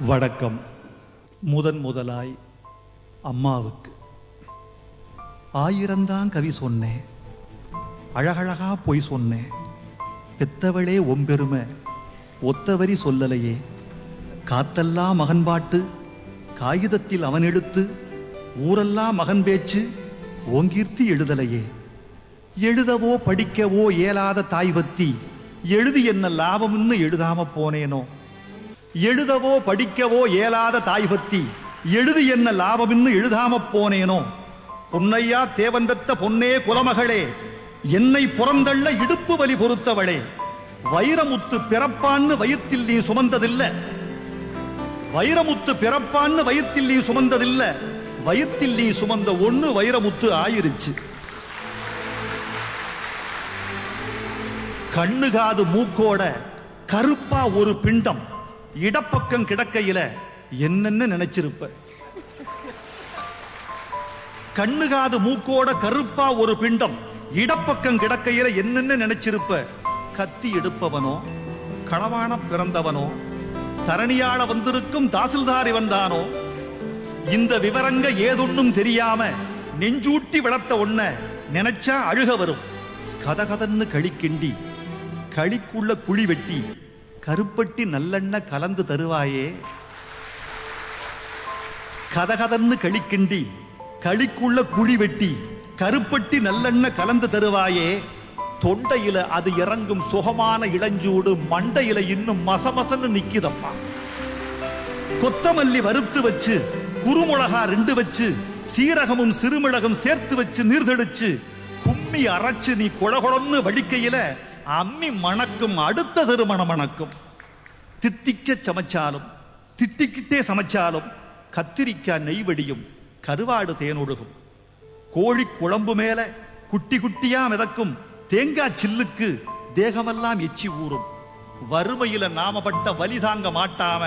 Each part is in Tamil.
வணக்கம். முதலாய் அம்மாவுக்கு 1000 கவி சொன்னேன், அழகழகா பொய் சொன்னேன். பெத்தவளே ஒம்பெருமை ஒத்தவரி சொல்லலையே. காத்தெல்லாம் மகன் பாட்டு காகிதத்தில் அவன் எடுத்து, ஊரெல்லாம் மகன் பேச்சு ஓங்கீர்த்தி எழுதலையே. எழுதவோ படிக்கவோ இயலாத தாய் பத்தி எழுதி என்ன லாபம்னு எழுதாம போனேனோ. எழுதவோ படிக்கவோ இயலாத தாய் பத்தி எழுதி என்ன லாபம்னு எழுதாம போனேனோ. பொன்னையா தேவன் பெத்த பொன்னே குலமகளே, என்னை புறந்தள்ள இடுப்பு வலி பொறுத்தவளே. வைரமுத்து பிறப்பான்னு வயிற்றில் நீ சுமந்ததில்லை. வைரமுத்து பிறப்பான்னு வயிற்றில் நீ சுமந்ததில்லை. வயிற்றில் நீ சுமந்த ஒண்ணு வைரமுத்து ஆயிருச்சு. கண்ணு காது மூக்கோட கருப்பா ஒரு பிண்டம் இடப்பக்கம் கிடக்கையில என்னன்னு நினைச்சிருப்ப. கண்ணு காது மூக்கோட கருப்பா ஒரு பிண்டம் இடப்பக்கம் கிடக்கையில என்னன்னு நினைச்சிருப்ப. கத்தி எடுப்பவனோ களவான பிறந்தவனோ தரணியாள வந்திருக்கும் தாசில்தாரி வந்தானோ. இந்த விவரங்க ஏதொன்னும் தெரியாம நெஞ்சூட்டி வளர்த்த ஒன்ன நினைச்சா அழுக வரும். கதகதன்னு களிக்கிண்டி களிக்குள்ள குழி வெட்டி கருப்பட்டி நல்லெண்ண கலந்து தருவாயே. கதகதன்னு களிக்கிண்டி களிக்குள்ள குழி வெட்டி கருப்பட்டி நல்லெண்ண கலந்து தருவாயே. தொண்டையில அது இறங்கும் சுகமான இளஞ்சூடு மண்டையில இன்னும் மசமசன்னு நிக்குதம்மா. கொத்தமல்லி வறுத்து வச்சு குறுமுளகா 2 வச்சு சீரகமும் சிறுமிளகும் சேர்த்து வச்சு நீர்தெளிச்சு கும்மி அரைச்சு நீ கொழகொழன்னு வடிக்கையில அம்மி மணக்கும், அடுத்த திருமணம் மணக்கும். தித்திக்க சமைச்சாலும் திட்டிக்கிட்டே சமைச்சாலும் கத்திரிக்காய் நெய்வடியும், கருவாடு தேனொழுகும். கோழி குழம்பு மேல குட்டி குட்டியா மிதக்கும் தேங்காய் சில்லுக்கு தேகமெல்லாம் எச்சி ஊறும். வறுமையில நாமப்பட்ட வலி தாங்க மாட்டாம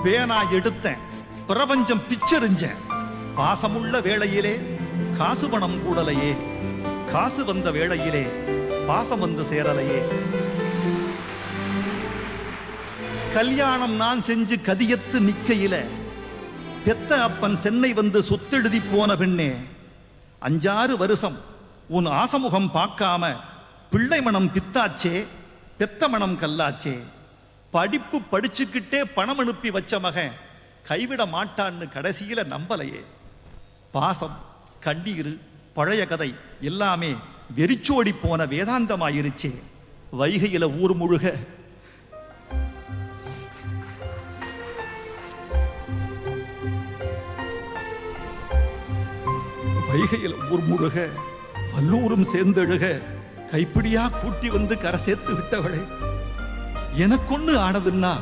பேனா எடுத்தேன், பிரபஞ்சம் பிச்செறிஞ்சேன். பாசமுள்ள வேளையிலே காசு பணம் கூடலையே, காசு வந்த வேளையிலே பாசம் வந்து சேரலையே. கல்யாணம் நான் செஞ்சு கதியத்து நிக்கையில பெத்த அப்பன் சென்னை வந்து சொத்தெழுதி போன பெண்ணே. 5-6 வருஷம் உன் ஆசமுகம் பார்க்காம பிள்ளை மனம் பித்தாச்சே, பெத்த மனம் கல்லாச்சே. படிப்பு படிச்சுக்கிட்டே பணம் அனுப்பி வச்ச மகன் கைவிட மாட்டான்னு கடைசியில நம்பலையே. பாசம் கண்ணீர் பழைய கதை எல்லாமே வெறிச்சோடி போன வேதாந்தமாயிருச்சே. வைகையில ஊர் முழுக வைகையில ஊர் முழுக வல்லூரும் சேர்ந்தெழுக கைப்பிடியா கூட்டி வந்து கரை சேர்த்து விட்டவளே. எனக்கொன்னு ஆனதுன்னா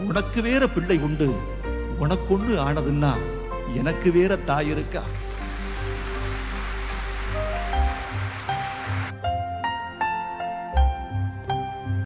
உனக்கு வேற பிள்ளை உண்டு, உனக்கொன்னு ஆனதுன்னா எனக்கு வேற தாய் இருக்கா.